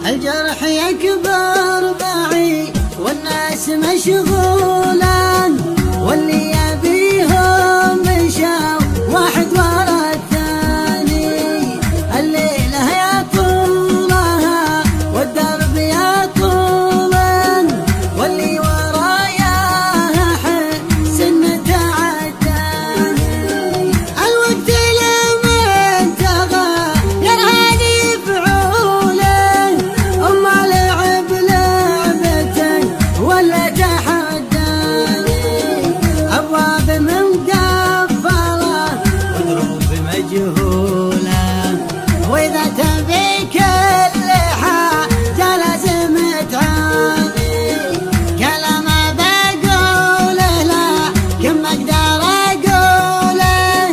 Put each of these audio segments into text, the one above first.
الجرح يكبر معي والناس مشغولا، واللي يبيهم مشاو واحد ورا الثاني. الليلة يا طولها والدرب يا طولا، واللي ورايا حس انه تعداني. الوقت لما انتهى يرهاني فعوله، اما لعب لعبة ولا تحداني. ابواب مقفلة ودروب مجهولة، واذا تبي كل حاجة لازم تعاني. كلام بقوله لكن ما اقدر اقوله،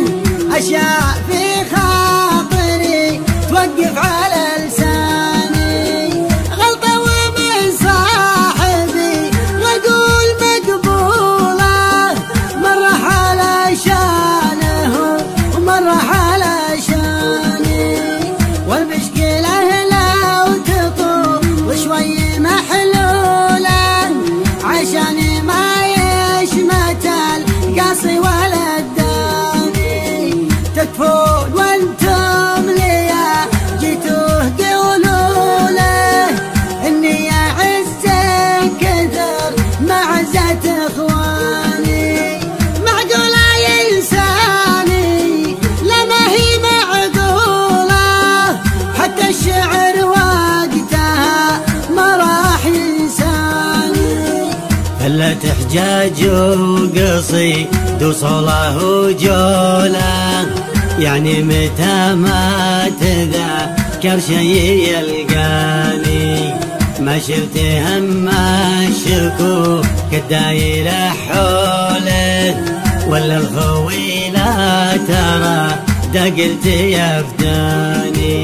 اشياء في خاطري توقف على لساني. غلطة ومن صاحبي واقول مقبولة، مرة علشانه ومرة علشاني. والمشكلة لو تطول شوي محلولة، عشاني ما يشمت القاصي ولا الداني. تكفون وانتم ليا جيتوه قولوا له، اني اعز كثر معزة اخواني. معقولة ينساني لما هي معقولة، حتى الشعر وقتها ما راح ينساني. فلت حجاج وقصيد وصوله وجوله، يعني متى ما تذكر شي يلقاني. ما شفت هم الشكوك الدايرة حوله، ولا الخوي لا ترى دا قلت يفداني.